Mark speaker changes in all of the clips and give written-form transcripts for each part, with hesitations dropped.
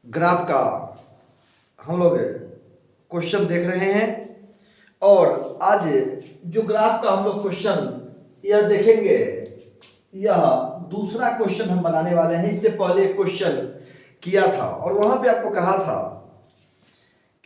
Speaker 1: Graph का हम लोग क्वेश्चन देख रहे हैं और आज जो ग्राफ का हम लोग क्वेश्चन यह देखेंगे, यह दूसरा क्वेश्चन हम बनाने वाले हैं। इससे पहले एक क्वेश्चन किया था और वहां पे आपको कहा था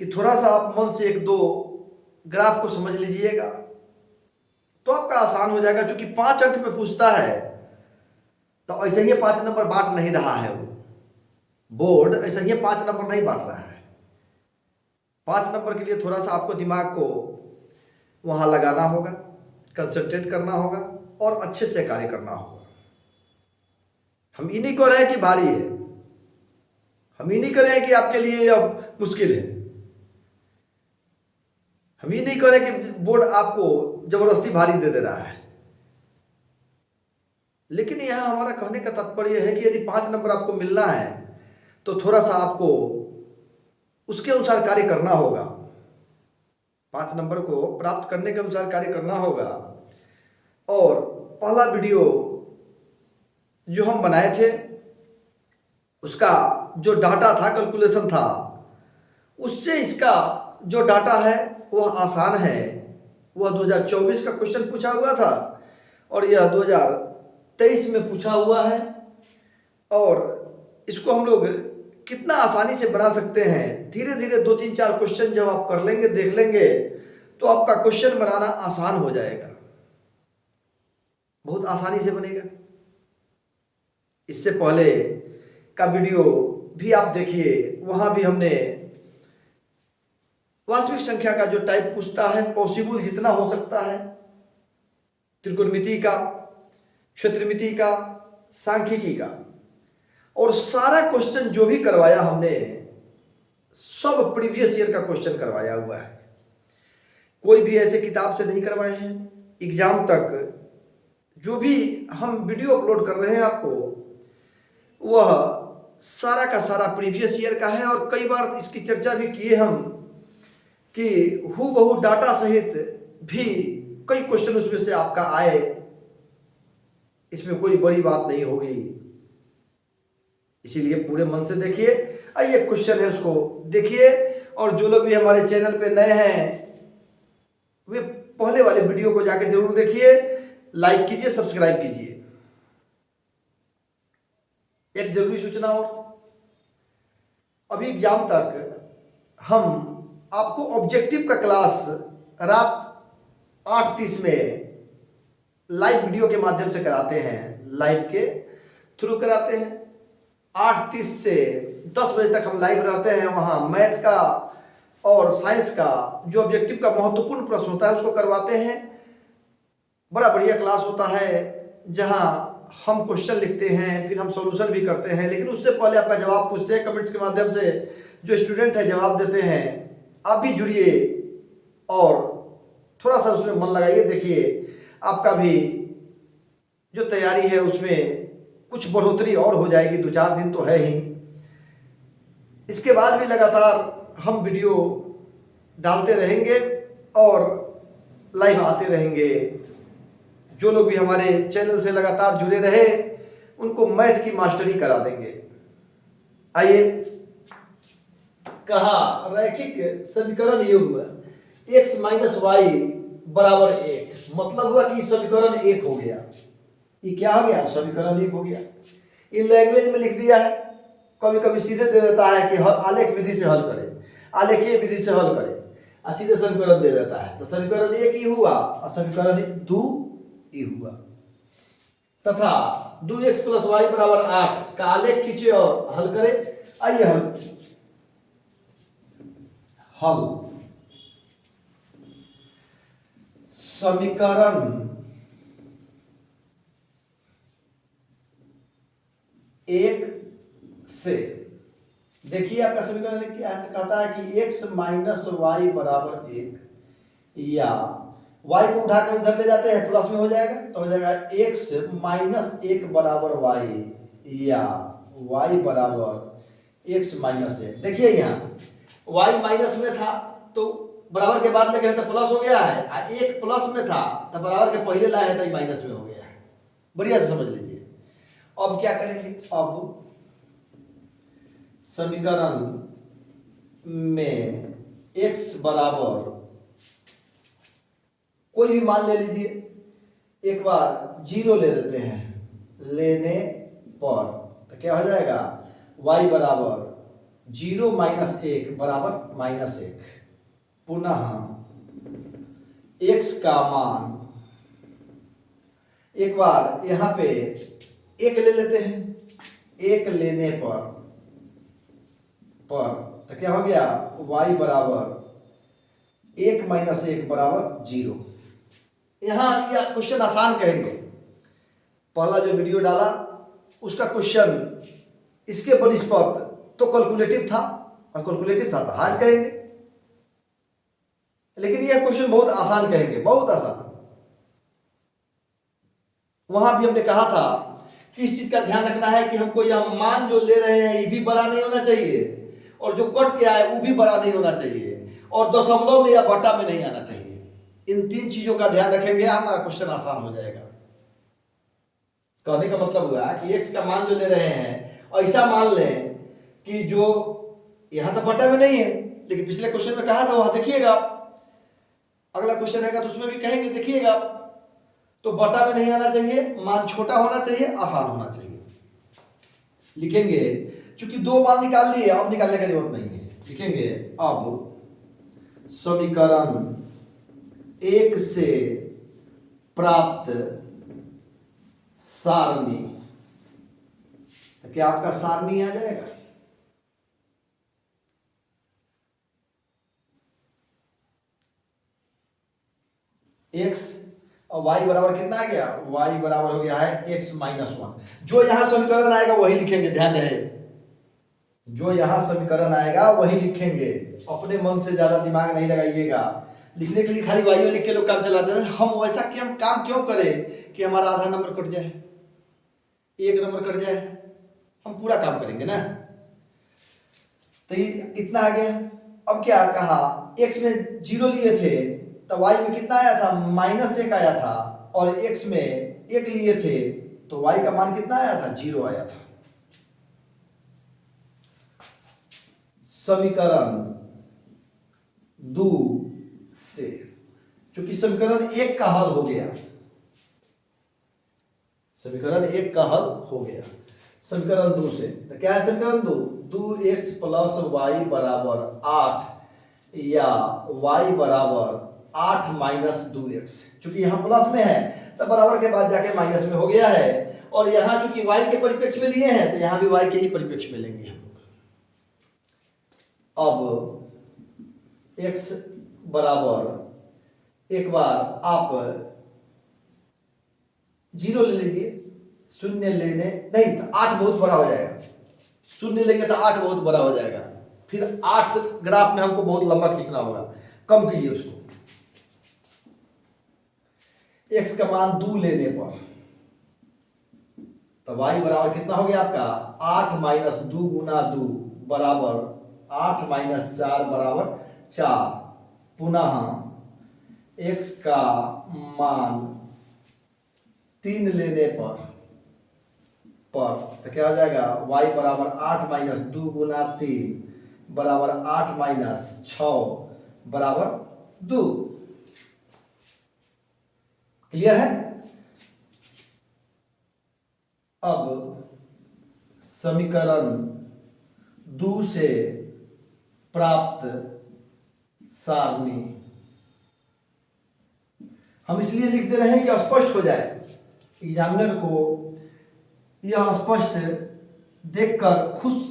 Speaker 1: कि थोड़ा सा आप मन से एक दो ग्राफ को समझ लीजिएगा तो आपका आसान हो जाएगा। क्योंकि 5 अंक में पूछता है तो ऐसे ही 5 नंबर बांट नहीं रहा है, वो बोर्ड ऐसे ही 5 नंबर नहीं बांट रहा है। 5 नंबर के लिए थोड़ा सा आपको दिमाग को वहां लगाना होगा, कंसंट्रेट करना होगा और अच्छे से कार्य करना होगा। हम ये नहीं कह रहे हैं कि भारी है, हम ये नहीं कह रहे हैं कि आपके लिए अब मुश्किल है, हम ये नहीं कह रहे कि बोर्ड आपको जबरदस्ती भारी दे दे रहा है। लेकिन यहां हमारा कहने का तात्पर्य है कि यदि 5 नंबर आपको मिलना है तो थोड़ा सा आपको उसके अनुसार कार्य करना होगा। 5 नंबर को प्राप्त करने के अनुसार कार्य करना होगा। और पहला वीडियो जो हम बनाए थे उसका जो डाटा था, कैलकुलेशन था, उससे इसका जो डाटा है वह आसान है। वह 2024 का क्वेश्चन पूछा हुआ था और यह 2023 में पूछा हुआ है। और इसको हम लोग कितना आसानी से बना सकते हैं, धीरे धीरे 2-3-4 क्वेश्चन जब आप कर लेंगे, देख लेंगे, तो आपका क्वेश्चन बनाना आसान हो जाएगा, बहुत आसानी से बनेगा। इससे पहले का वीडियो भी आप देखिए, वहां भी हमने वास्तविक संख्या का जो टाइप पूछता है, पॉसिबल जितना हो सकता है, त्रिकोणमिति का, क्षेत्रमिति का, सांख्यिकी का, और सारा क्वेश्चन जो भी करवाया हमने सब प्रीवियस ईयर का क्वेश्चन करवाया हुआ है। कोई भी ऐसे किताब से नहीं करवाए हैं। एग्जाम तक जो भी हम वीडियो अपलोड कर रहे हैं आपको, वह सारा का सारा प्रीवियस ईयर का है। और कई बार इसकी चर्चा भी किए हम कि हूबहू डाटा सहित भी कई क्वेश्चन उसमें से आपका आए, इसमें कोई बड़ी बात नहीं होगी। इसीलिए पूरे मन से देखिए। आइए क्वेश्चन है उसको देखिए। और जो लोग भी हमारे चैनल पे नए हैं वे पहले वाले वीडियो को जाके जरूर देखिए, लाइक कीजिए, सब्सक्राइब कीजिए। एक जरूरी सूचना और, अभी एग्जाम तक हम आपको ऑब्जेक्टिव का क्लास रात 8:30 में लाइव वीडियो के माध्यम से कराते हैं, लाइव के थ्रू कराते हैं। 8:30 से 10 बजे तक हम लाइव रहते हैं। वहाँ मैथ का और साइंस का जो ऑब्जेक्टिव का महत्वपूर्ण प्रश्न होता है उसको करवाते हैं। बड़ा बढ़िया क्लास होता है जहाँ हम क्वेश्चन लिखते हैं, फिर हम सॉल्यूशन भी करते हैं। लेकिन उससे पहले आपका जवाब पूछते हैं कमेंट्स के माध्यम से, जो स्टूडेंट है जवाब देते हैं। आप भी जुड़िए और थोड़ा सा उसमें मन लगाइए। देखिए आपका भी जो तैयारी है उसमें कुछ बढ़ोतरी और हो जाएगी। 2-4 दिन तो है ही, इसके बाद भी लगातार हम वीडियो डालते रहेंगे और लाइव आते रहेंगे। जो लोग भी हमारे चैनल से लगातार जुड़े रहे उनको मैथ की मास्टरी करा देंगे। आइए, कहा रैखिक समीकरण युग्म x माइनस वाई बराबर 1, मतलब हुआ कि समीकरण 1 हो गया। ये क्या हो गया? समीकरण 1 हो गया। इन लैंग्वेज में लिख दिया है। कभी कभी सीधे दे देता है कि आलेख विधि से हल करें, आलेखीय विधि से हल करें, सीधे समीकरण दे देता है। तो समीकरण 1 ही हुआ और समीकरण 2 ही हुआ। तथा 2x प्लस वाई बराबर 8 का आलेख खींचे और हल करें। आइए हल समीकरण 1 से देखिए आपका समीकरण क्या है। कहता है कि x माइनस वाई बराबर 1, या y को उठा के उधर ले जाते हैं, प्लस में हो जाएगा तो हो जाएगा x माइनस 1 बराबर y, या y बराबर x माइनस 1। देखिए यहाँ y माइनस में था तो बराबर के बाद लेके तो प्लस हो गया है, और 1 प्लस में था तो बराबर के पहले लाए हैं तो माइनस में हो गया है। बढ़िया से समझ लीजिए। अब क्या करेंगे? अब समीकरण में x बराबर कोई भी मान ले लीजिए, एक बार 0 ले लेते हैं, लेने पर तो क्या हो जाएगा, y बराबर 0 - 1 बराबर -1। पुनः x का मान एक बार यहाँ पे 1 ले लेते हैं, 1 लेने पर तो क्या हो गया, y बराबर 1 - 1 बराबर 0। यहाँ यह क्वेश्चन आसान कहेंगे, पहला जो वीडियो डाला उसका क्वेश्चन इसके बनिस्पत तो कैलकुलेटिव था, और कैलकुलेटिव था तो हार्ड कहेंगे, लेकिन यह क्वेश्चन बहुत आसान कहेंगे, बहुत आसान। वहां भी हमने कहा था कि इस चीज का ध्यान रखना है कि हमको यह मान जो ले रहे हैं ये भी बड़ा नहीं होना चाहिए, और जो कट के आए वो भी बड़ा नहीं होना चाहिए, और दशमलव में या बटा में नहीं आना चाहिए। इन 3 चीजों का ध्यान रखेंगे, हमारा क्वेश्चन आसान हो जाएगा। कहने का मतलब हुआ कि x का मान जो ले रहे हैं ऐसा मान लें कि जो यहां तो बटा में नहीं है, लेकिन पिछले क्वेश्चन में कहा था वहां देखिएगा, अगला क्वेश्चन आएगा तो उसमें भी कहेंगे देखिएगा, तो बटा में नहीं आना चाहिए, मान छोटा होना चाहिए, आसान होना चाहिए। लिखेंगे, चूंकि 2 मान निकाल लिए, अब निकालने की जरूरत नहीं है। लिखेंगे अब समीकरण 1 से प्राप्त सारणी, तो क्या आपका सारणी आ जाएगा, x और y बराबर कितना आ गया, y बराबर हो गया है x - 1। जो यहां समीकरण आएगा वही लिखेंगे, ध्यान रहे, जो यहां समीकरण आएगा वही लिखेंगे, अपने मन से ज्यादा दिमाग नहीं लगाइएगा। लिखने के लिए खाली वाई लिख के लोग काम चलाते हैं। हम वैसा काम क्यों करें कि हमारा आधा नंबर कट जाए, 1 नंबर कट जाए, हम पूरा काम करेंगे ना। तो ये इतना आ गया। अब क्या कहा, x में 0 लिए थे तो y में कितना आया था, -1 आया था, और x में 1 लिए थे तो y का मान कितना आया था, 0 आया था। समीकरण 2 से, चूंकि समीकरण 1 का हल हो गया, समीकरण 1 का हल हो गया, समीकरण 2 से तो क्या है, समीकरण 2x + y बराबर 8 या y बराबर 8 - 2x। चूंकि यहाँ प्लस में है तो बराबर के बाद जाके माइनस में हो गया है, और यहाँ चूंकि y के परिप्रेक्ष्य में लिए हैं तो यहाँ भी y के ही परिप्रेक्ष्य में लेंगे हम लोग। अब x बराबर, एक बार आप 0 ले लीजिए, 0 लेने नहीं तो 8 बहुत बड़ा हो जाएगा, 0 लेंगे तो 8 बहुत बड़ा हो जाएगा, फिर 8 ग्राफ में हमको बहुत लंबा खींचना होगा, कम कीजिए उसको। x का मान 2 लेने पर तो y बराबर कितना हो गया आपका, 8 - 2 गुना 2 बराबर 8 - 4 बराबर 4। पुनः x का मान 3 लेने पर तो क्या हो जाएगा, y बराबर 8 - 2 गुना 3 बराबर 8 - 6 बराबर 2। क्लियर है। अब समीकरण 2 से प्राप्त सारणी हम इसलिए लिख दे रहे हैं कि स्पष्ट हो जाए, एग्जामिनर को यह स्पष्ट देखकर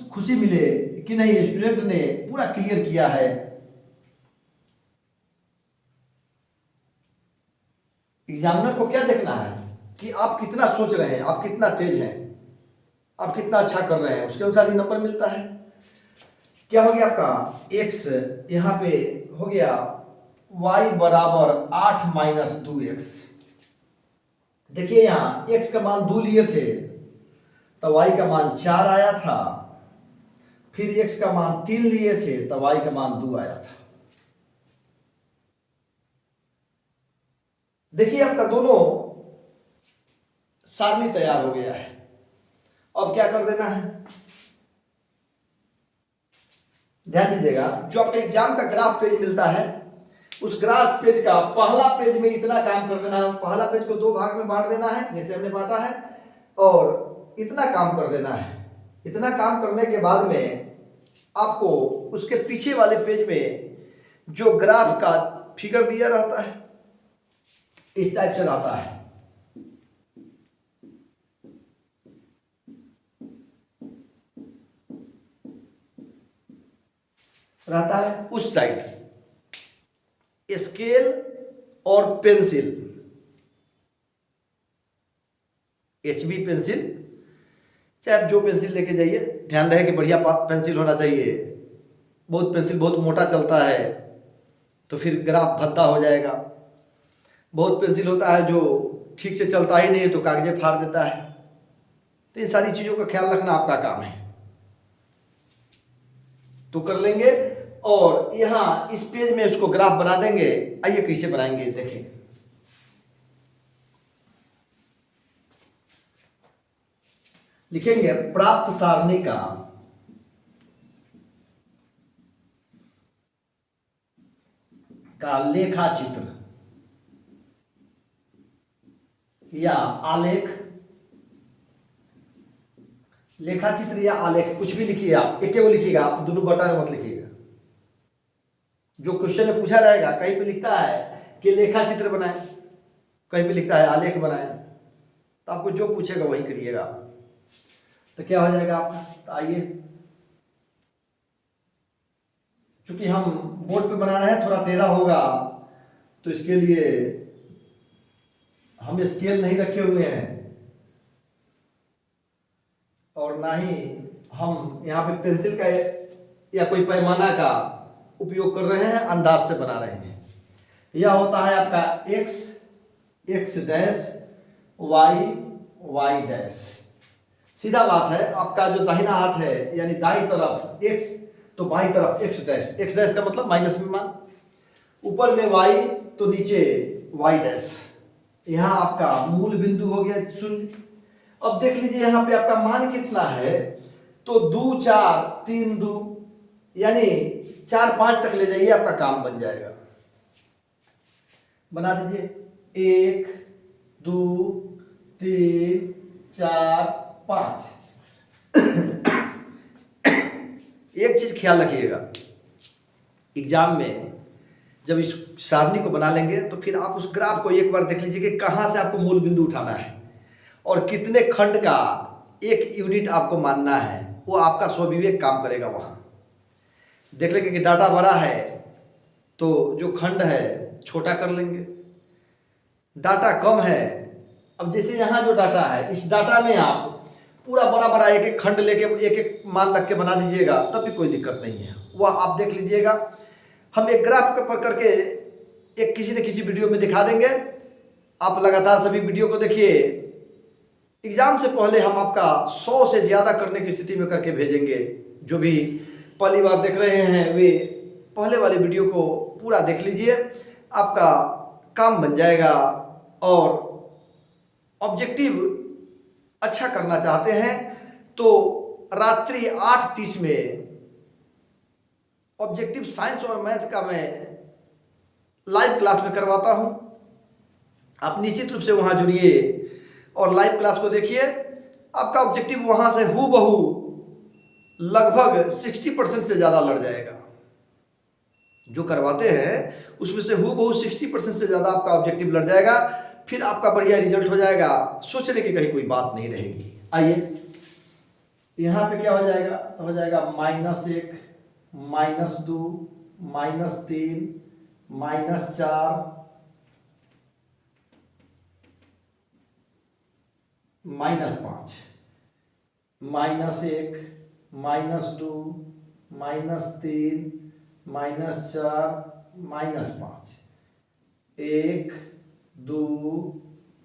Speaker 1: खुशी मिले कि नहीं स्टूडेंट ने पूरा क्लियर किया है। एग्जामिनर को क्या देखना है कि आप कितना सोच रहे हैं, आप कितना तेज हैं, आप कितना अच्छा कर रहे हैं, उसके अनुसार ही नंबर मिलता है। क्या हो गया आपका, x यहाँ पे हो गया y बराबर 8 - 2x। देखिए यहाँ x का मान 2 लिए थे तो y का मान 4 आया था, फिर x का मान 3 लिए थे तो y का मान 2 आया था। देखिए आपका दोनों सारणी तैयार हो गया है। अब क्या कर देना है, ध्यान दीजिएगा, जो आपका एग्जाम का ग्राफ पेज मिलता है, उस ग्राफ पेज का पहला पेज में इतना काम कर देना है। पहला पेज को 2 भाग में बांट देना है जैसे हमने बांटा है, और इतना काम कर देना है। इतना काम करने के बाद में आपको उसके पीछे वाले पेज में जो ग्राफ का फिगर दिया रहता है इस टाइप से रहता है। उस साइड स्केल और पेंसिल, HB पेंसिल, चाहे आप जो पेंसिल लेके जाइए, ध्यान रहे कि बढ़िया पेंसिल होना चाहिए। बहुत पेंसिल बहुत मोटा चलता है तो फिर ग्राफ भद्दा हो जाएगा। बहुत पेंसिल होता है जो ठीक से चलता ही नहीं है तो कागजें फाड़ देता है। तो इन सारी चीज़ों का ख्याल रखना आपका काम है, तो कर लेंगे। और यहाँ इस पेज में उसको ग्राफ बना देंगे। आइए कैसे बनाएंगे देखें। लिखेंगे प्राप्त सारणी का लेखा चित्र या आलेख, लेखा चित्र या आलेख कुछ भी लिखिए आप, एक वो लिखिएगा, आप दोनों बटा में मत लिखिएगा। जो क्वेश्चन में पूछा जाएगा कहीं पे लिखता है कि लेखा चित्र बनाए, कहीं पे लिखता है आलेख बनाए, तो आपको जो पूछेगा वही करिएगा। तो क्या हो जाएगा आपका, तो आइए, चूंकि हम बोर्ड पे बना रहे हैं थोड़ा टेढ़ा होगा तो इसके लिए हम स्केल नहीं रखे हुए हैं और ना ही हम यहाँ पे पेंसिल का या कोई पैमाना का उपयोग कर रहे हैं, अंदाज से बना रहे हैं। यह होता है आपका x, x dash, y dash. सीधा बात है, आपका जो दाहिना हाथ है यानी दाईं तरफ x तो बाईं तरफ x डैश। x डैश का मतलब माइनस में मान, ऊपर में y तो नीचे y डैश। यहाँ आपका मूल बिंदु हो गया 0। अब देख लीजिए यहाँ पे आपका मान कितना है, तो 2 4 3 2 यानी 4 5 तक ले जाइए, आपका काम बन जाएगा। बना दीजिए 1 2 3 4 5। एक चीज ख्याल रखिएगा, एग्जाम में जब इस सारणी को बना लेंगे तो फिर आप उस ग्राफ को एक बार देख लीजिए कि कहाँ से आपको मूल बिंदु उठाना है और कितने खंड का एक यूनिट आपको मानना है, वो आपका स्वविवेक काम करेगा। वहाँ देख लेंगे कि डाटा बड़ा है तो जो खंड है छोटा कर लेंगे, डाटा कम है। अब जैसे यहाँ जो डाटा है, इस डाटा में आप पूरा बड़ा बड़ा एक एक खंड लेके एक एक मान रख के बना दीजिएगा, तब भी कोई दिक्कत नहीं है। वह आप देख लीजिएगा, हम एक ग्राफ पर करके एक किसी न किसी वीडियो में दिखा देंगे। आप लगातार सभी वीडियो को देखिए। एग्जाम से पहले हम आपका 100 से ज़्यादा करने की स्थिति में करके भेजेंगे। जो भी पहली बार देख रहे हैं वे पहले वाले वीडियो को पूरा देख लीजिए, आपका काम बन जाएगा। और ऑब्जेक्टिव अच्छा करना चाहते हैं तो रात्रि 8:30 में ऑब्जेक्टिव साइंस और मैथ का मैं लाइव क्लास में करवाता हूं। आप निश्चित रूप से वहां जुड़िए और लाइव क्लास को देखिए। आपका ऑब्जेक्टिव वहां से हूबहू लगभग 60% से ज़्यादा लड़ जाएगा। जो करवाते हैं उसमें से हूबहू 60% से ज़्यादा आपका ऑब्जेक्टिव लड़ जाएगा। फिर आपका बढ़िया रिजल्ट हो जाएगा, सोचने की कहीं कोई बात नहीं रहेगी। आइए यहाँ पे क्या हो जाएगा, तो हो जाएगा -1 -2 -3 -4 -5 -1 -2 -3 -4 -5 1 2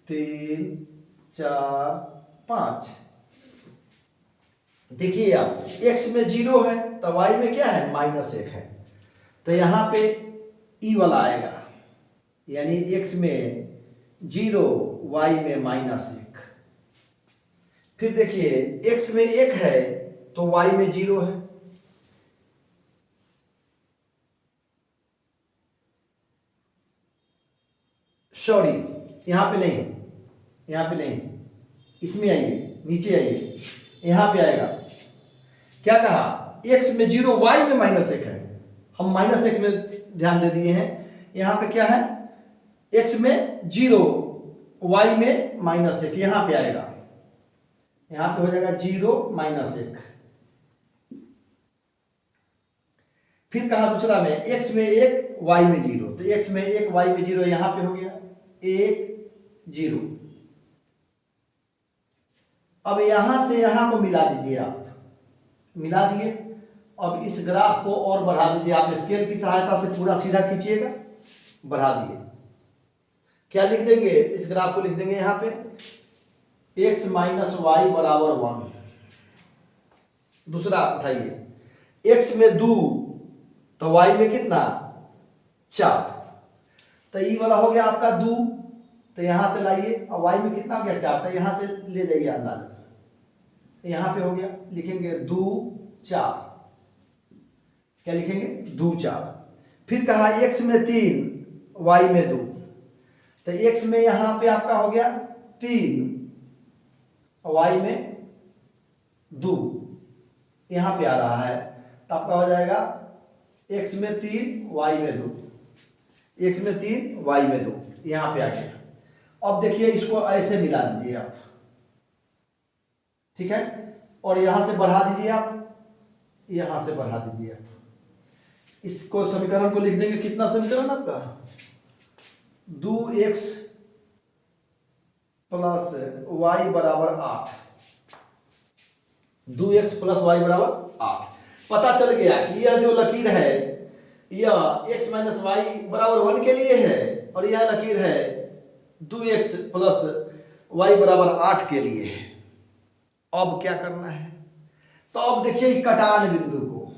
Speaker 1: 3 4 5। देखिए आप x में 0 है तो y में क्या है -1 है, तो यहाँ पे ई वाला आएगा, यानी x में 0 y में -1। फिर देखिए x में 1 है तो y में 0 है, सॉरी, यहाँ पे नहीं, यहाँ पे नहीं, इसमें आइए, नीचे आइए, यहाँ पे आएगा। क्या कहा, x में 0 y में -1 है, हम -x में ध्यान दे दिए हैं। यहाँ पे क्या है, x में 0 y में -1, यहाँ पे आएगा, यहाँ पे हो जाएगा 0 -1। फिर कहा दूसरा में x में 1 y में 0, तो x में 1 y में 0 यहाँ पे हो गया 1 0। अब यहां से यहां को मिला दीजिए, आप मिला दिए। अब इस ग्राफ को और बढ़ा दीजिए, आप स्केल की सहायता से पूरा सीधा खींचिएगा, बढ़ा दिए। क्या लिख देंगे, इस ग्राफ को लिख देंगे यहाँ पे x माइनस वाई बराबर 1। दूसरा उठाइए, x में 2 तो y में कितना 4, तो ये वाला हो गया आपका 2, तो यहां से लाइए। और y में कितना हो गया 4, तो यहां से ले जाइए अंदाजा, यहाँ पे हो गया, लिखेंगे 2 4, क्या लिखेंगे 2 4। फिर कहा x में 3 y में 2, तो x में यहाँ पे आपका हो गया 3 y में 2, यहाँ पे आ रहा है, तो आपका हो जाएगा x में 3 y में 2, x में 3 y में 2, यहाँ पे आ गया। अब देखिए इसको ऐसे मिला दीजिए आप, ठीक है, और यहां से बढ़ा दीजिए आप, यहां से बढ़ा दीजिए आप। इसको समीकरण को लिख देंगे, कितना समीकरण आपका 2x प्लस वाई बराबर 8, 2x प्लस वाई बराबर 8। पता चल गया कि यह जो लकीर है यह x माइनस वाई बराबर 1 के लिए है, और यह लकीर है 2x प्लस वाई बराबर 8 के लिए है। अब क्या करना है, तो अब देखिए कटान बिंदु को,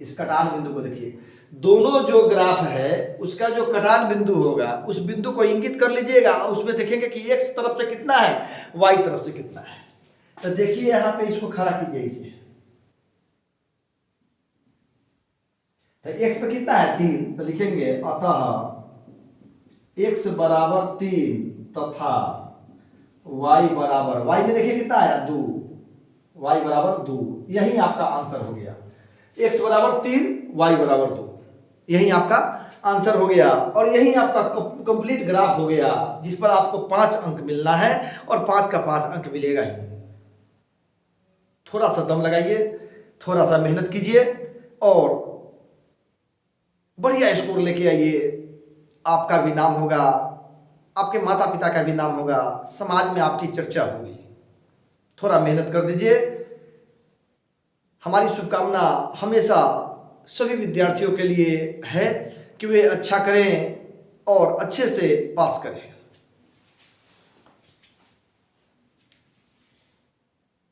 Speaker 1: इस कटान बिंदु को देखिए, दोनों जो ग्राफ है उसका जो कटान बिंदु होगा उस बिंदु को इंगित कर लीजिएगा, उसमें देखेंगे कि x तरफ से कितना है y तरफ से कितना है। तो देखिए यहां पे इसको खड़ा कीजिए इसे, तो x पे कितना है 3, तो लिखेंगे अतः x बराबर 3 तथा y बराबर, y में देखिए कितना आया 2, y बराबर 2, यही आपका आंसर हो गया। x बराबर 3 y बराबर 2, यही आपका आंसर हो गया, और यही आपका कंप्लीट ग्राफ हो गया, जिस पर आपको 5 अंक मिलना है, और 5 का 5 अंक मिलेगा ही। थोड़ा सा दम लगाइए, थोड़ा सा मेहनत कीजिए, और बढ़िया स्कोर लेके आइए। आपका भी नाम होगा, आपके माता पिता का भी नाम होगा, समाज में आपकी चर्चा होगी। थोड़ा मेहनत कर दीजिए। हमारी शुभकामना हमेशा सभी विद्यार्थियों के लिए है कि वे अच्छा करें और अच्छे से पास करें।